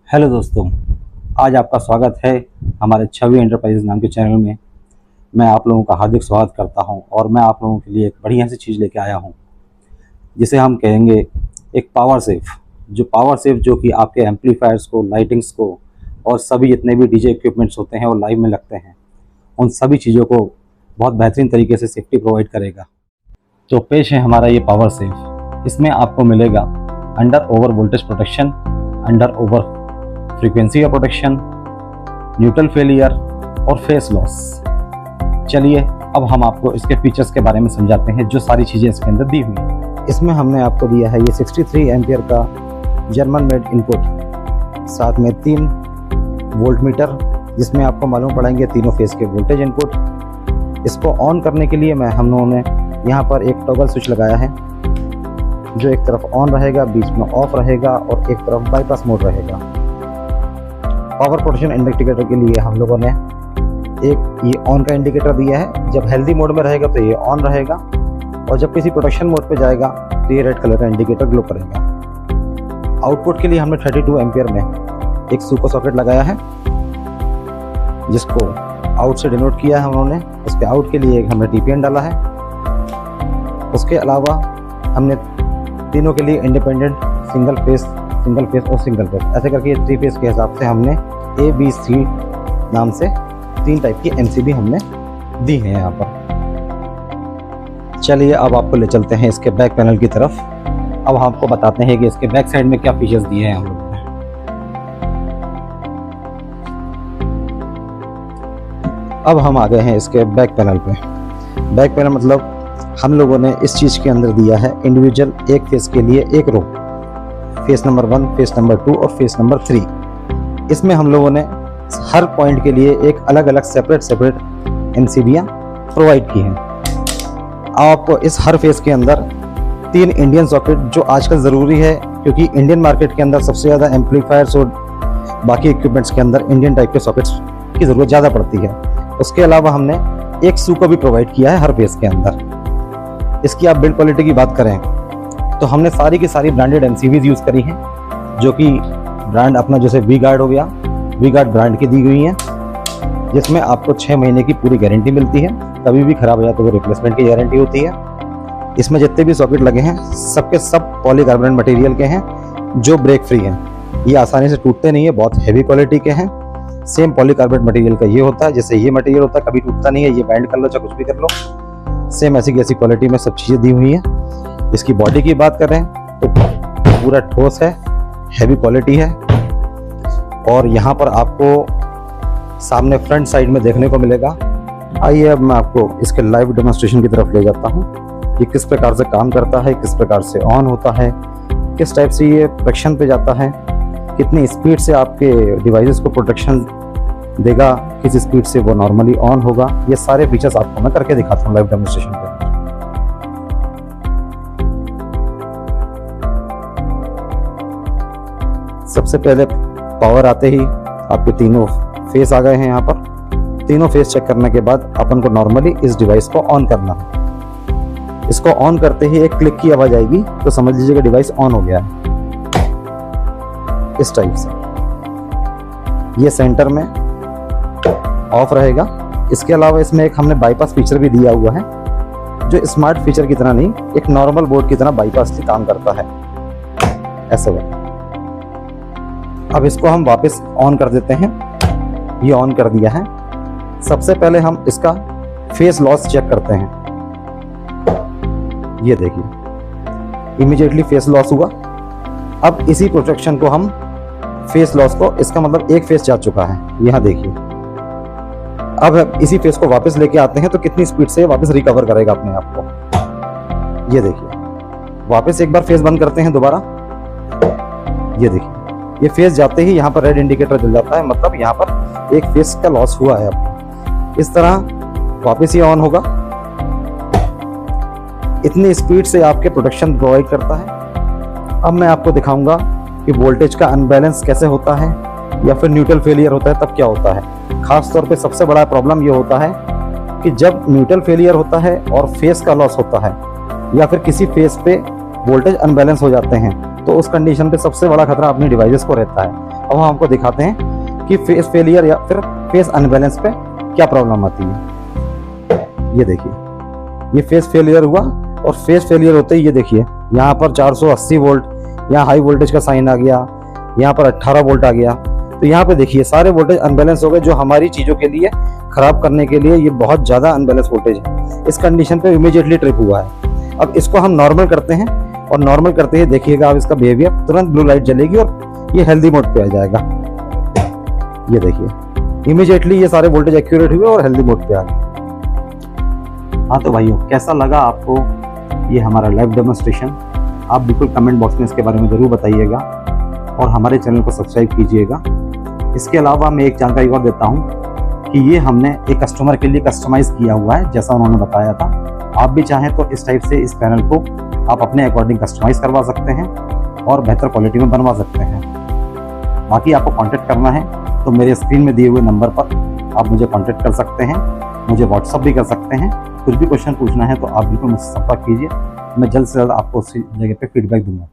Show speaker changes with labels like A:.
A: Hello दोस्तों, आज आपका स्वागत है हमारे छवि एंटरप्राइजेज नाम के चैनल में। मैं आप लोगों का हार्दिक स्वागत करता हूं और मैं आप लोगों के लिए एक बढ़िया सी चीज़ लेके आया हूं जिसे हम कहेंगे एक पावर सेफ जो कि आपके एम्पलीफायर्स को, लाइटिंग्स को और सभी जितने भी डीजे इक्विपमेंट्स होते हैं और लाइव में लगते हैं उन सभी चीज़ों को बहुत बेहतरीन तरीके से सेफ्टी प्रोवाइड करेगा। तो पेश है हमारा ये पावर सेफ। इसमें आपको मिलेगा under over voltage protection, under over frequency का प्रोटेक्शन, न्यूट्रल फेलियर और फेस लॉस। चलिए अब हम आपको इसके फीचर्स के बारे में समझाते हैं जो सारी चीज़ें इसके अंदर दी हुई हैं। इसमें हमने आपको दिया है ये 63 एम्पियर का जर्मन मेड इनपुट, साथ में 3 वोल्ट मीटर जिसमें आपको मालूम पड़ेंगे तीनों फेस के वोल्टेज इनपुट। इसको ऑन करने के लिए हम लोगों ने यहाँ पर एक टॉगल स्विच लगाया है जो एक तरफ ऑन रहेगा, बीच में ऑफ रहेगा और एक तरफ बाईपास मोड रहेगा। पावर प्रोटेक्शन इंडिकेटर के लिए हम लोगों ने एक ये ऑन का इंडिकेटर दिया है। जब हेल्दी मोड में रहेगा तो ये ऑन रहेगा और जब किसी प्रोटेक्शन मोड पे जाएगा तो ये रेड कलर का इंडिकेटर ग्लो करेगा। आउटपुट के लिए हमने 32 एम्पियर में एक सुपर सॉकेट लगाया है जिसको आउट से डिनोट किया है उन्होंने। उसके आउट के लिए हमने टीपीएन डाला है। उसके अलावा हमने तीनों के लिए इंडिपेंडेंट सिंगल फेस और सिंगल फेस ऐसे करके ये 3 फेस के हिसाब से हमने ABC नाम से 3 टाइप की MCB हमने दी है यहाँ पर। चलिए अब आपको ले चलते हैं इसके बैक पैनल की तरफ। अब हम आपको बताते हैं कि इसके बैक साइड में क्या फीचर्स दिए हैं हम लोगों ने। अब हम आ गए हैं इसके बैक पैनल पे। बैक पैनल मतलब हम लोगों ने इस चीज़ के अंदर दिया है इंडिविजुअल एक फेस के लिए एक रो, फेस नंबर 1, फेस नंबर 2 और फेस नंबर 3। इसमें हम लोगों ने हर पॉइंट के लिए एक अलग अलग सेपरेट MCBयाँ प्रोवाइड की हैं। आपको इस हर फेस के अंदर 3 इंडियन सॉकेट जो आजकल ज़रूरी है क्योंकि इंडियन मार्केट के अंदर सबसे ज़्यादा एम्पलीफायर्स और बाकी इक्विपमेंट्स के अंदर इंडियन टाइप के सॉकेट्स की ज़रूरत ज़्यादा पड़ती है। उसके अलावा हमने एक सू को भी प्रोवाइड किया है हर फेस के अंदर। इसकी आप बिल्ड क्वालिटी की बात करें तो हमने सारी की सारी ब्रांडेड MCBs यूज़ करी हैं जो कि ब्रांड अपना जैसे वी गार्ड हो गया, वी गार्ड ब्रांड की दी हुई हैं जिसमें आपको 6 महीने की पूरी गारंटी मिलती है। कभी भी खराब हो जाए तो वो रिप्लेसमेंट की गारंटी होती है। इसमें जितने भी सॉकेट लगे हैं सबके सब पॉलीकार्बोनेट मटेरियल के हैं जो ब्रेक फ्री हैं। ये आसानी से टूटते नहीं है, बहुत हैवी क्वालिटी के हैं। सेम पॉलीकार्बोनेट मटेरियल का ये होता है, जैसे ये मटेरियल होता है कभी टूटता नहीं है। ये बैंड कर लो चाहे कुछ भी कर लो, सेम ऐसी की ऐसी क्वालिटी में सब चीज़ें दी हुई हैं। इसकी बॉडी की बात करें तो पूरा ठोस है, हैवी क्वालिटी है और यहाँ पर आपको सामने फ्रंट साइड में देखने को मिलेगा। आइए अब मैं आपको इसके लाइव डेमोन्स्ट्रेशन की तरफ ले जाता हूँ। ये किस प्रकार से काम करता है, किस प्रकार से ऑन होता है, किस टाइप से ये प्रोटेक्शन पे जाता है, कितनी स्पीड से आपके डिवाइसेस को प्रोटेक्शन देगा, किस स्पीड से वो नॉर्मली ऑन होगा। ये सारे फीचर्स आपको मैं करके दिखाता हूँ लाइव डेमोन्स्ट्रेशन पे। सबसे पहले पावर आते ही आपके तीनों फेस आ गए हैं। यहाँ पर तीनों फेस चेक करने के बाद अपन को नॉर्मली इस डिवाइस को ऑन करना है। इसको ऑन करते ही एक क्लिक की आवाज आएगी तो समझ लीजिएगा डिवाइस ऑन हो गया है। इस टाइप से ये सेंटर में ऑफ रहेगा। इसके अलावा इसमें एक हमने बाईपास फीचर भी दिया हुआ है जो स्मार्ट फीचर की तरह नहीं, एक नॉर्मल बोर्ड की तरह बाईपास से काम करता है। ऐसा हुआ। अब इसको हम वापस ऑन कर देते हैं। ये ऑन कर दिया है। सबसे पहले हम इसका फेस लॉस चेक करते हैं। ये देखिए इमीडिएटली फेस लॉस हुआ। अब इसी प्रोटेक्शन को हम फेस लॉस को, इसका मतलब एक फेस जा चुका है, यहाँ देखिए। अब इसी फेस को वापस लेके आते हैं तो कितनी स्पीड से वापस रिकवर करेगा अपने आप को। ये देखिए वापस एक बार फेस बंद करते हैं दोबारा। ये देखिए ये फेस जाते ही यहाँ पर रेड इंडिकेटर जल जाता है, मतलब यहाँ पर एक फेस का लॉस हुआ है। अब इस तरह वापस ये ऑन होगा। इतनी स्पीड से आपके प्रोटेक्शन प्रोवाइड करता है। अब मैं आपको दिखाऊंगा कि वोल्टेज का अनबैलेंस कैसे होता है या फिर न्यूट्रल फेलियर होता है तब क्या होता है। खास तौर पे सबसे बड़ा प्रॉब्लम ये होता है कि जब न्यूट्रल फेलियर होता है और फेस का लॉस होता है या फिर किसी फेस पे वोल्टेज अनबैलेंस हो जाते हैं तो उस कंडीशन पे सबसे बड़ा खतरा अपनी डिवाइसेस को रहता है। अब हम आपको दिखाते हैं कि फेस फेलियर या फिर फेस अनबैलेंस पे क्या प्रॉब्लम आती है। ये देखिए, ये फेस फेलियर हुआ और फेस फेलियर होते ही ये देखिए यहाँ पर 480 वोल्ट, यहाँ हाई वोल्टेज का साइन आ गया, यहाँ पर 18 वोल्ट आ गया। तो यहाँ पे देखिए सारे वोल्टेज अनबैलेंस हो गए, जो हमारी चीज़ों के लिए खराब करने के लिए ये बहुत ज़्यादा अनबैलेंस वोल्टेज है। इस कंडीशन पे इमीडिएटली ट्रिप हुआ है। अब इसको हम नॉर्मल करते हैं और नॉर्मल करते ही देखिएगा आप इसका बिहेवियर, तुरंत ब्लू लाइट जलेगी और ये हेल्दी मोड पे आ जाएगा। ये देखिए इमीडिएटली ये सारे वोल्टेज एक्यूरेट हुए और हेल्दी मोड पे आ गए। हाँ तो भाइयों, कैसा लगा आपको ये हमारा लाइव डेमोन्स्ट्रेशन? आप बिल्कुल कमेंट बॉक्स में इसके बारे में ज़रूर बताइएगा और हमारे चैनल को सब्सक्राइब कीजिएगा। इसके अलावा मैं एक जानकारी और देता हूँ कि ये हमने एक कस्टमर के लिए कस्टमाइज़ किया हुआ है, जैसा उन्होंने बताया था। आप भी चाहें तो इस टाइप से इस पैनल को आप अपने अकॉर्डिंग कस्टमाइज़ करवा सकते हैं और बेहतर क्वालिटी में बनवा सकते हैं। बाकी आपको कांटेक्ट करना है तो मेरे स्क्रीन में दिए हुए नंबर पर आप मुझे कांटेक्ट कर सकते हैं, मुझे व्हाट्सअप भी कर सकते हैं। कुछ भी क्वेश्चन पूछना है तो आप बिल्कुल मुझसे संपर्क कीजिए, मैं जल्द से जल्द आपको उसी जगह पे फीडबैक दूंगा।